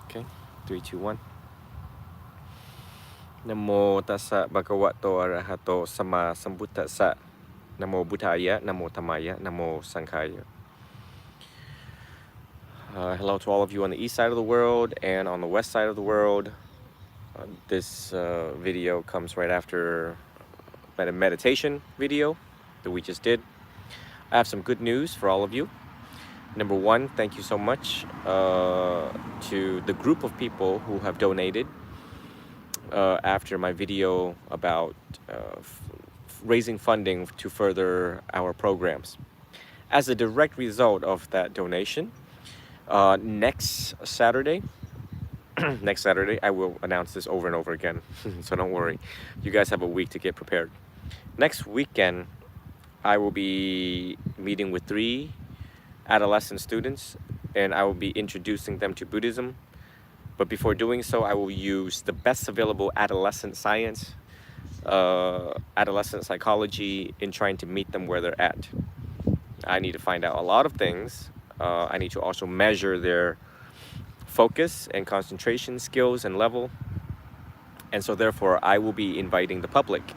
Okay, 3, 2, 1. Namo tassa bhagavato arahato sama sambuddhassa. Namo buddhaya, namo dhammaya, namo sanghaya. Hello to all of you on the east side of the world and on the west side of the world. This video comes right after a meditation video that we just did. I have some good news for all of you. Number one, thank you so much to the group of people who have donated after my video about raising funding to further our programs. As a direct result of that donation, next Saturday, I will announce this over and over again, so don't worry. You guys have a week to get prepared. Next weekend, I will be meeting with 3 adolescent students, and I will be introducing them to Buddhism. But before doing so, I will use the best available adolescent science, adolescent psychology in trying to meet them where they're at. I need to find out a lot of things. I need to also measure their focus and concentration skills and level. And so therefore, I will be inviting the public.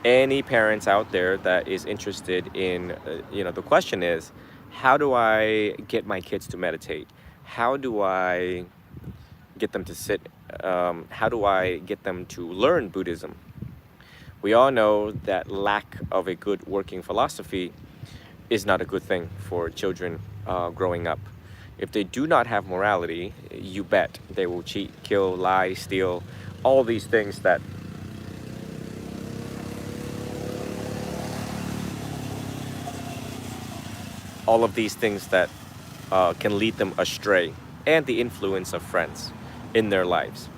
Any parents out there that is interested in, the question is, how do I get my kids to meditate? How do I get them to sit? How do I get them to learn Buddhism? We all know that lack of a good working philosophy is not a good thing for children growing up. If they do not have morality, you bet they will cheat, kill, lie, steal, all these things that can lead them astray, and the influence of friends in their lives.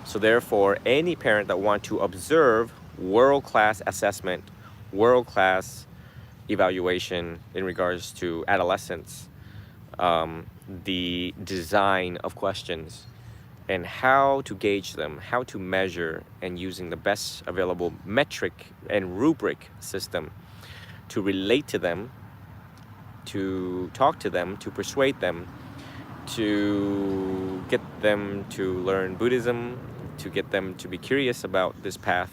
So therefore, any parent that want to observe world-class assessment, world-class evaluation in regards to adolescents, the design of questions, and how to gauge them, how to measure, and using the best available metric and rubric system to relate to them, to talk to them, to persuade them, to get them to learn Buddhism, to get them to be curious about this path,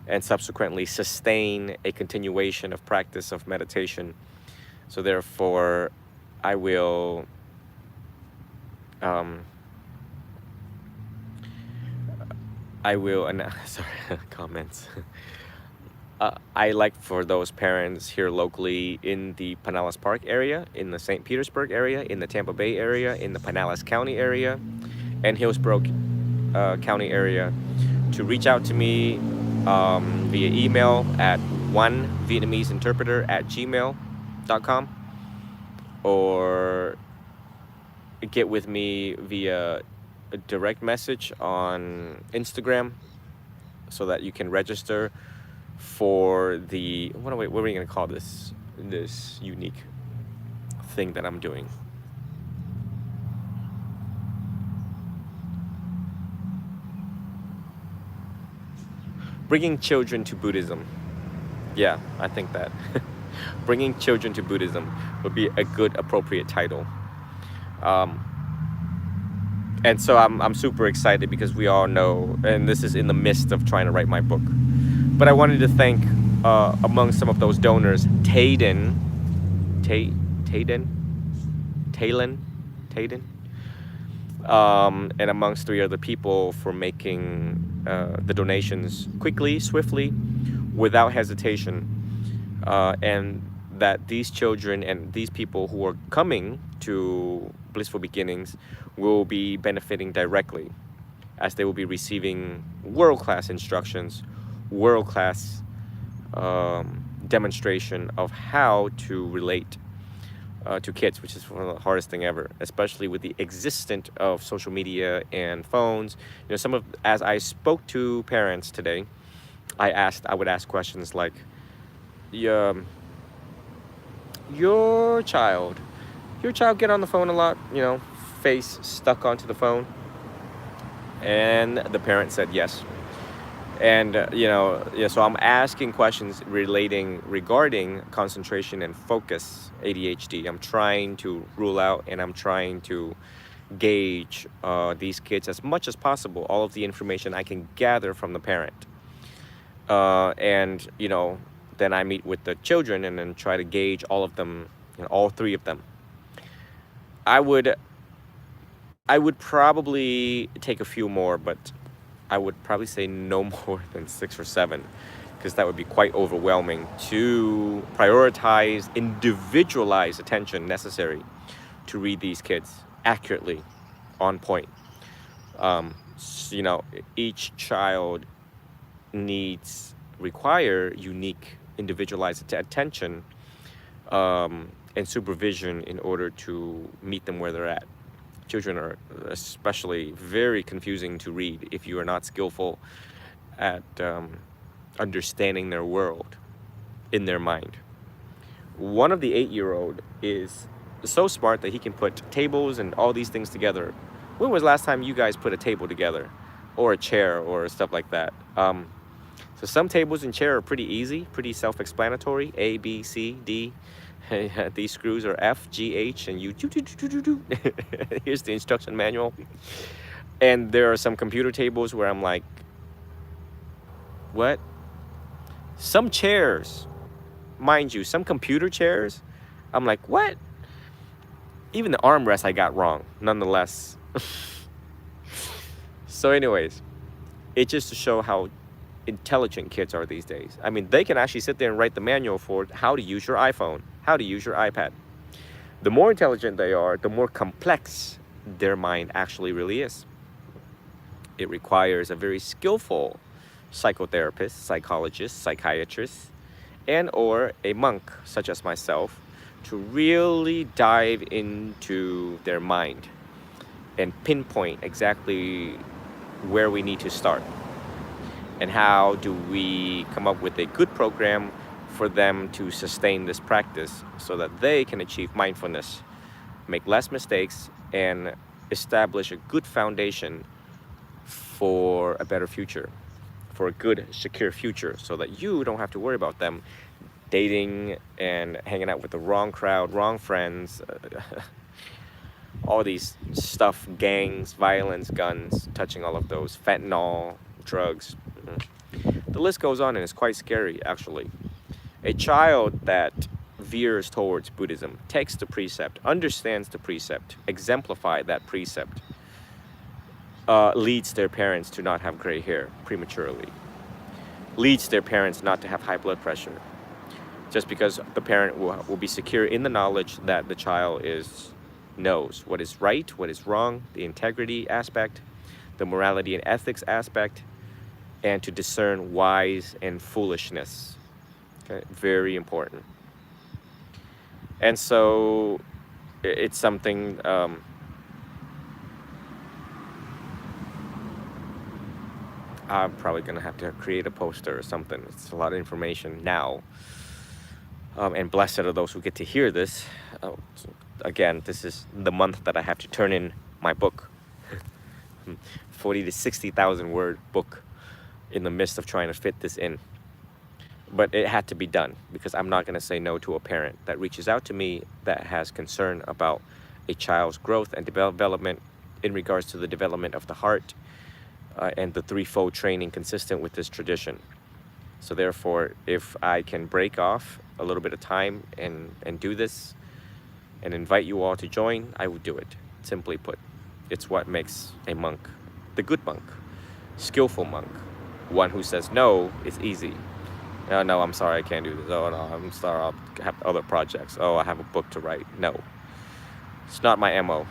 and subsequently sustain a continuation of practice of meditation. So therefore, I will comments. I like for those parents here locally in the Pinellas Park area, in the St. Petersburg area, in the Tampa Bay area, in the Pinellas County area, and Hillsborough County area to reach out to me via email at onevietnameseinterpreter@gmail.com, or get with me via a direct message on Instagram so that you can register for the, what are we going to call this unique thing that I'm doing? Bringing children to Buddhism. Yeah, I think that. Bringing children to Buddhism would be a good, appropriate title. And so I'm super excited because we all know, and this is in the midst of trying to write my book. But I wanted to thank, among some of those donors, Tayden, and amongst 3 other people for making the donations quickly, swiftly, without hesitation, and that these children and these people who are coming to Blissful Beginnings will be benefiting directly, as they will be receiving world-class instructions, world-class demonstration of how to relate to kids, which is one of the hardest thing ever, especially with the existence of social media and phones. As I spoke to parents today, I would ask questions like, your child get on the phone a lot, face stuck onto the phone? And the parent said yes. And so I'm asking questions regarding concentration and focus, ADHD. I'm trying to rule out, and I'm trying to gauge these kids as much as possible, all of the information I can gather from the parent. And, you know, then I meet with the children and then try to gauge all of them, you know, all three of them. I would probably take a few more, but I would probably say no more than 6 or 7, because that would be quite overwhelming to prioritize individualized attention necessary to read these kids accurately, on point. You know, each child require unique individualized attention and supervision in order to meet them where they're at. Children are especially very confusing to read if you are not skillful at understanding their world in their mind. One of the 8-year-old is so smart that he can put tables and all these things together. When was the last time you guys put a table together, or a chair, or stuff like that? So some tables and chairs are pretty easy, pretty self-explanatory. A, B, C, D. These screws are F, G, H, and you do. Here's the instruction manual. And there are some computer tables where I'm like, what? Some chairs, mind you, some computer chairs, I'm like, what? Even the armrest I got wrong, nonetheless. So anyways, it's just to show how intelligent kids are these days. I mean, they can actually sit there and write the manual for how to use your iPhone, how to use your iPad. The more intelligent they are, the more complex their mind actually really is. It requires a very skillful psychotherapist, psychologist, psychiatrist, and or a monk such as myself to really dive into their mind and pinpoint exactly where we need to start. And how do we come up with a good program for them to sustain this practice so that they can achieve mindfulness, make less mistakes, and establish a good foundation for a better future, for a good, secure future, so that you don't have to worry about them dating and hanging out with the wrong crowd, wrong friends, all these stuff, gangs, violence, guns, touching all of those, fentanyl, drugs. The list goes on, and it's quite scary, actually. A child that veers towards Buddhism, takes the precept, understands the precept, exemplifies that precept, leads their parents to not have gray hair prematurely, leads their parents not to have high blood pressure, just because the parent will be secure in the knowledge that the child knows what is right, what is wrong, the integrity aspect, the morality and ethics aspect, and to discern wise and foolishness. Okay? Very important. And so it's something I'm probably gonna have to create a poster or something. It's a lot of information now. And blessed are those who get to hear this. Again, this is the month that I have to turn in my book. 40 to 60,000 word book in the midst of trying to fit this in. But it had to be done, because I'm not going to say no to a parent that reaches out to me that has concern about a child's growth and development in regards to the development of the heart and the threefold training consistent with this tradition. So therefore, if I can break off a little bit of time and do this and invite you all to join, I would do it. Simply put, it's what makes a monk the good monk, skillful monk. One who says no is easy. No, I'm sorry, I can't do this. Oh, no, I'm sorry, I'll have other projects. Oh, I have a book to write. No, it's not my MO.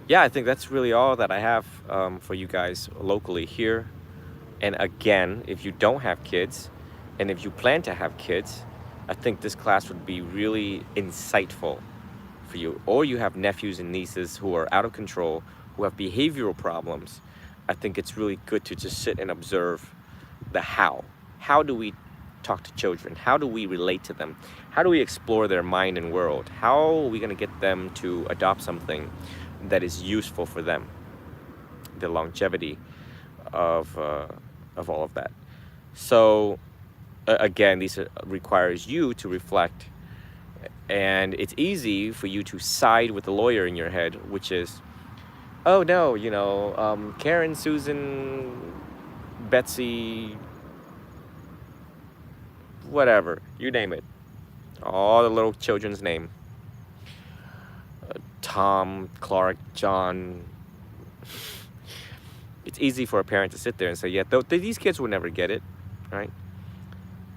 Yeah, I think that's really all that I have for you guys locally here. And again, if you don't have kids, and if you plan to have kids, I think this class would be really insightful for you. Or you have nephews and nieces who are out of control, who have behavioral problems. I think it's really good to just sit and observe the how. How do we talk to children? How do we relate to them? How do we explore their mind and world? How are we going to get them to adopt something that is useful for them? The longevity of all of that. So again, these requires you to reflect And it's easy for you to side with the lawyer in your head, which is, oh no, Karen, Susan, Betsy, whatever, you name it, all the little children's name, Tom, Clark, John. It's easy for a parent to sit there and say, yeah, these kids will never get it, right?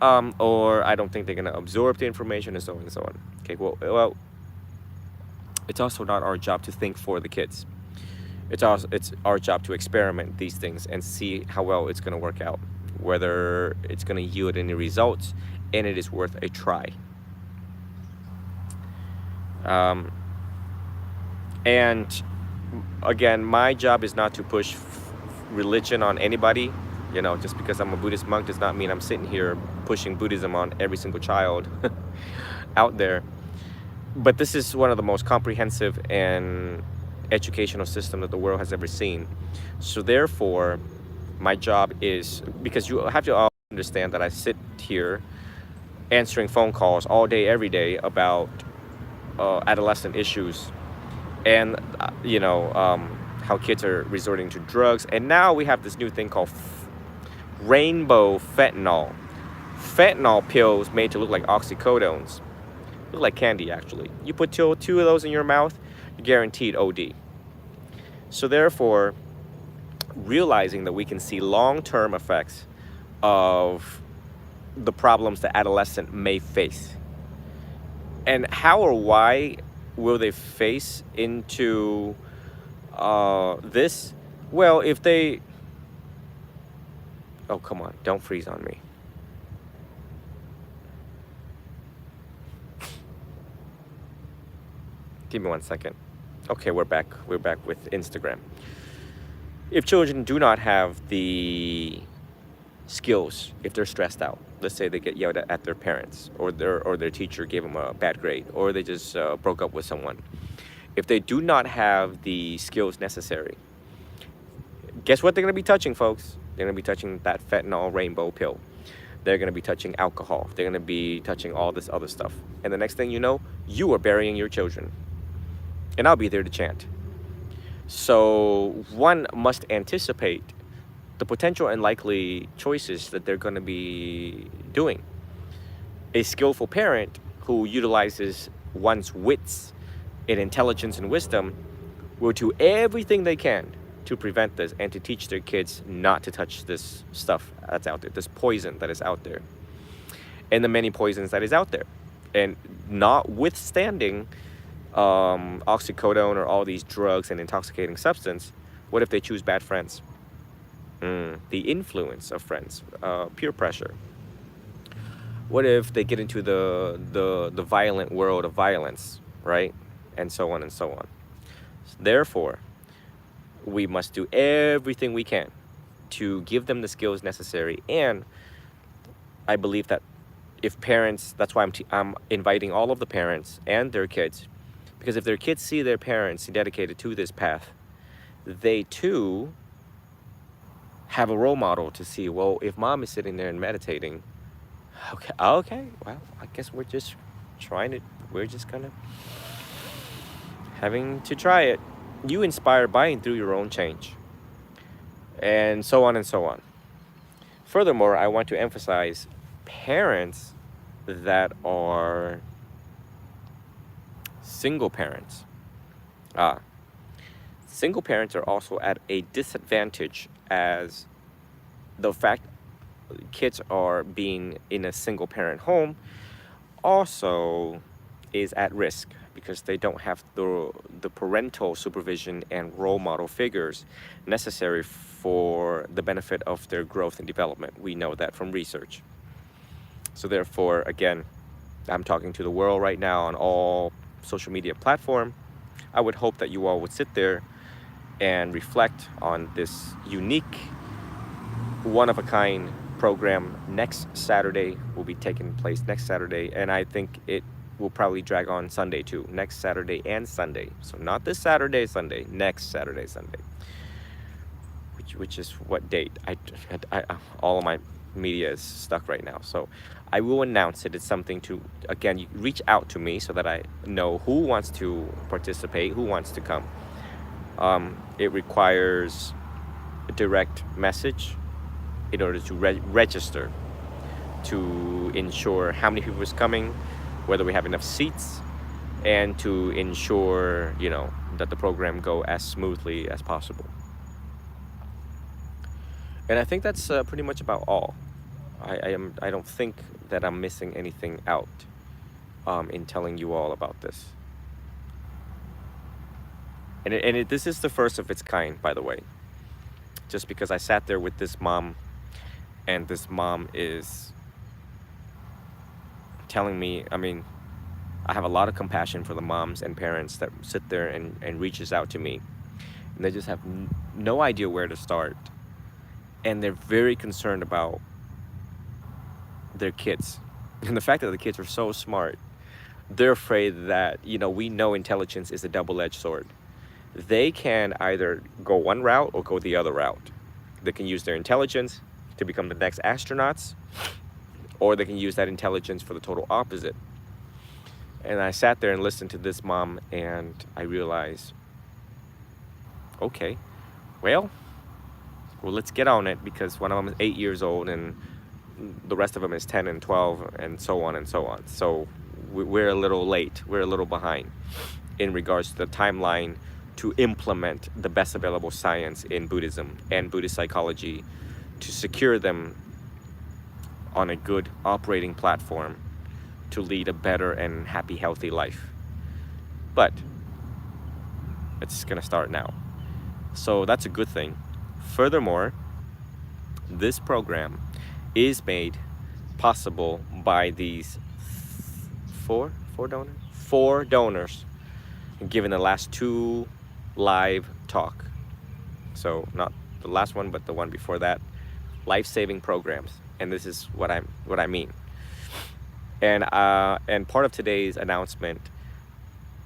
Or I don't think they're gonna absorb the information, and so on and so on. Okay, well, it's also not our job to think for the kids. It's our job to experiment these things and see how well it's gonna work out, whether it's gonna yield any results, and it is worth a try. And again, my job is not to push religion on anybody. Just because I'm a Buddhist monk does not mean I'm sitting here pushing Buddhism on every single child out there. But this is one of the most comprehensive and educational system that the world has ever seen. So therefore, my job is, because you have to all understand that I sit here answering phone calls all day, every day about adolescent issues, and how kids are resorting to drugs. And now we have this new thing called rainbow fentanyl. Fentanyl pills made to look like oxycodones. Look like candy, actually. You put two of those in your mouth, you're guaranteed OD. So therefore, realizing that we can see long-term effects of the problems that adolescent may face, and how or why will they face into this? Well, if they... Oh, come on. Don't freeze on me. Give me 1 second. Okay, we're back. We're back with Instagram. If children do not have the skills, if they're stressed out, let's say they get yelled at their parents, or their teacher gave them a bad grade, or they just broke up with someone. If they do not have the skills necessary, guess what they're going to be touching, folks? They're going to be touching that fentanyl rainbow pill. They're going to be touching alcohol. They're going to be touching all this other stuff. And the next thing you know, you are burying your children. And I'll be there to chant. So one must anticipate the potential and likely choices that they're going to be doing. A skillful parent who utilizes one's wits and intelligence and wisdom will do everything they can to prevent this and to teach their kids not to touch this stuff that's out there, this poison that is out there, and the many poisons that is out there. And notwithstanding oxycodone or all these drugs and intoxicating substance, what if they choose bad friends? The influence of friends, peer pressure. What if they get into the violent world of violence, right? And so on and so on. Therefore, we must do everything we can to give them the skills necessary. And I believe that if parents, that's why I'm inviting all of the parents and their kids, because if their kids see their parents dedicated to this path, they too have a role model to see, well, if mom is sitting there and meditating, okay, well, I guess we're just having to try it. You inspire by and through your own change, and so on and so on. Furthermore, I want to emphasize parents that are single parents. Single parents are also at a disadvantage, as the fact kids are being in a single parent home also is at risk, because they don't have the parental supervision and role model figures necessary for the benefit of their growth and development. We know that from research. So therefore, again, I'm talking to the world right now on all social media platform. I would hope that you all would sit there and reflect on this unique, one-of-a-kind program. Next Saturday will be taking place next Saturday, and I think it will probably drag on Sunday too. Next Saturday and Sunday. So not this Saturday, Sunday. Next Saturday, Sunday. Which is what date? I all of my media is stuck right now. So I will announce it. It's something to, again, you reach out to me so that I know who wants to participate, who wants to come. It requires a direct message in order to register, to ensure how many people is coming, whether we have enough seats, and to ensure, you know, that the program go as smoothly as possible. And I think that's pretty much about all. I don't think that I'm missing anything out in telling you all about this. And this is the first of its kind, by the way. Just because I sat there with this mom, and this mom is telling me, I mean, I have a lot of compassion for the moms and parents that sit there and reaches out to me, and they just have no idea where to start, and they're very concerned about their kids. And the fact that the kids are so smart, they're afraid that, you know, we know intelligence is a double-edged sword. They can either go one route or go the other route. They can use their intelligence to become the next astronauts, or they can use that intelligence for the total opposite. And I sat there and listened to this mom, and I realized, okay, well, let's get on it, because one of them is 8 years old and the rest of them is 10 and 12 and so on and so on. So we're a little late, we're a little behind in regards to the timeline to implement the best available science in Buddhism and Buddhist psychology to secure them on a good operating platform to lead a better and happy, healthy life. But it's gonna start now. So that's a good thing. Furthermore, this program is made possible by these four donors given the last 2 live talk. So not the last one, but the one before that. Life-saving programs. And this is what I mean. And part of today's announcement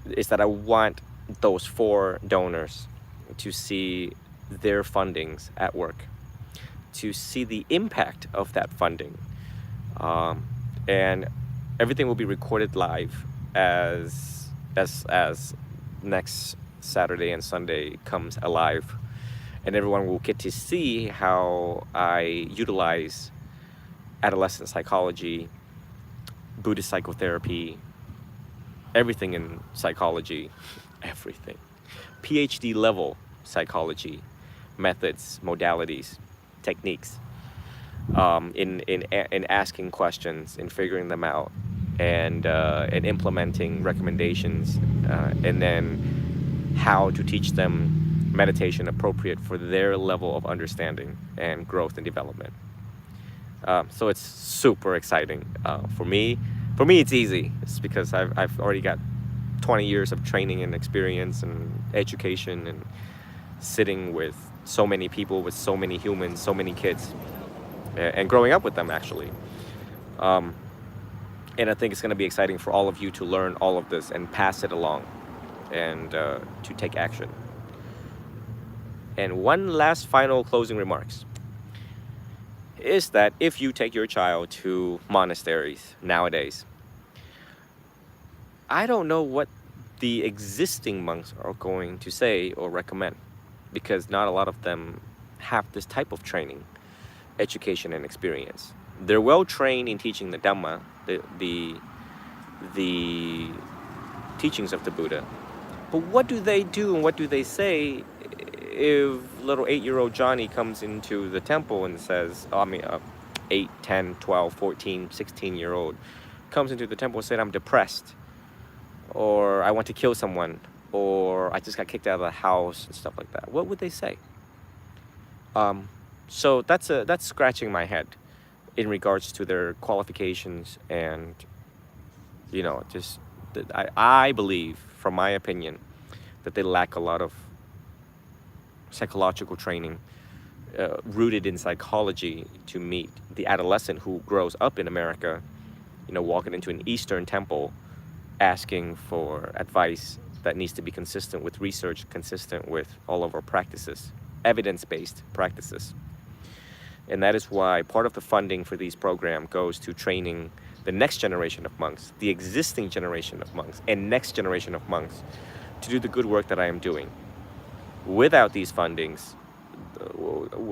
is that I want those 4 donors to see their fundings at work, to see the impact of that funding, and everything will be recorded live as next Saturday and Sunday comes alive, and everyone will get to see how I utilize adolescent psychology, Buddhist psychotherapy, everything in psychology, everything, PhD level psychology, methods, modalities, techniques, in asking questions, in figuring them out, and implementing recommendations, and then how to teach them meditation appropriate for their level of understanding and growth and development. So it's super exciting. For me it's easy. It's because I've already got 20 years of training and experience and education and sitting with so many people, with so many humans, so many kids, and growing up with them actually. And I think it's going to be exciting for all of you to learn all of this and pass it along, and to take action. And one last final closing remarks is that if you take your child to monasteries nowadays, I don't know what the existing monks are going to say or recommend, because not a lot of them have this type of training, education, and experience. They're well trained in teaching the Dhamma, the teachings of the Buddha. But what do they do and what do they say if little 8-year-old Johnny comes into the temple and says, 8, 10, 12, 14, 16-year-old comes into the temple and said, I'm depressed, or I want to kill someone, or I just got kicked out of the house and stuff like that? What would they say? So that's scratching my head in regards to their qualifications, and just I believe, from my opinion, that they lack a lot of psychological training rooted in psychology to meet the adolescent who grows up in America, walking into an Eastern temple asking for advice that needs to be consistent with research, consistent with all of our practices, evidence-based practices. And that is why part of the funding for these programs goes to training the next generation of monks, the existing generation of monks, and next generation of monks to do the good work that I am doing. Without these fundings,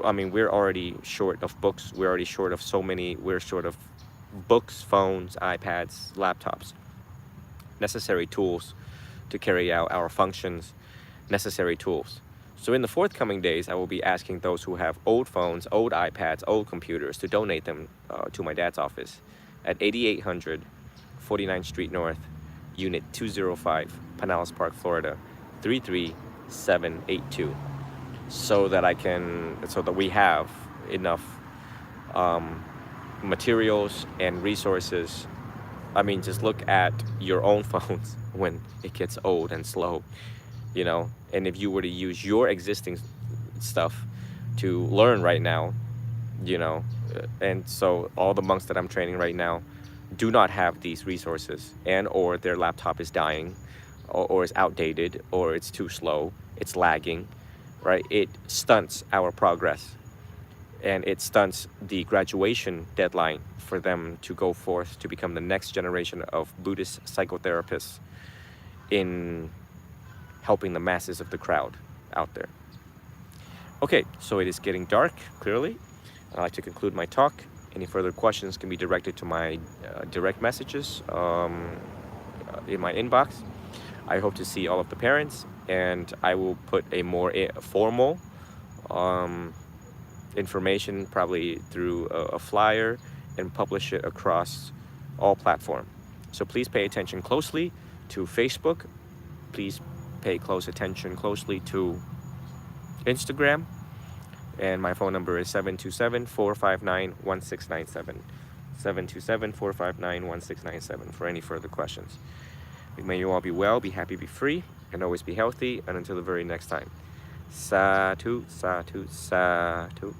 I mean, we're already short of books. We're already short of so many. We're short of books, phones, iPads, laptops, necessary tools to carry out our functions, necessary tools. So in the forthcoming days, I will be asking those who have old phones, old iPads, old computers to donate them to my dad's office at 8800 49th Street North, Unit 205, Pinellas Park, Florida, 33782, so that we have enough materials and resources. I mean, just look at your own phones when it gets old and slow, you know, and if you were to use your existing stuff to learn right now, you know, and so all the monks that I'm training right now do not have these resources, and or their laptop is dying, or is outdated, or it's too slow, it's lagging, right? It stunts our progress, and it stunts the graduation deadline for them to go forth to become the next generation of Buddhist psychotherapists in helping the masses of the crowd out there. Okay, so it is getting dark, clearly. I'd like to conclude my talk. Any further questions can be directed to my direct messages in my inbox. I hope to see all of the parents, and I will put a more formal information probably through a flyer and publish it across all platforms. So please pay attention closely to Facebook. Please pay close attention closely to Instagram. And my phone number is 727-459-1697. 727-459-1697 for any further questions. May you all be well, be happy, be free, and always be healthy. And until the very next time. Satu, satu, satu.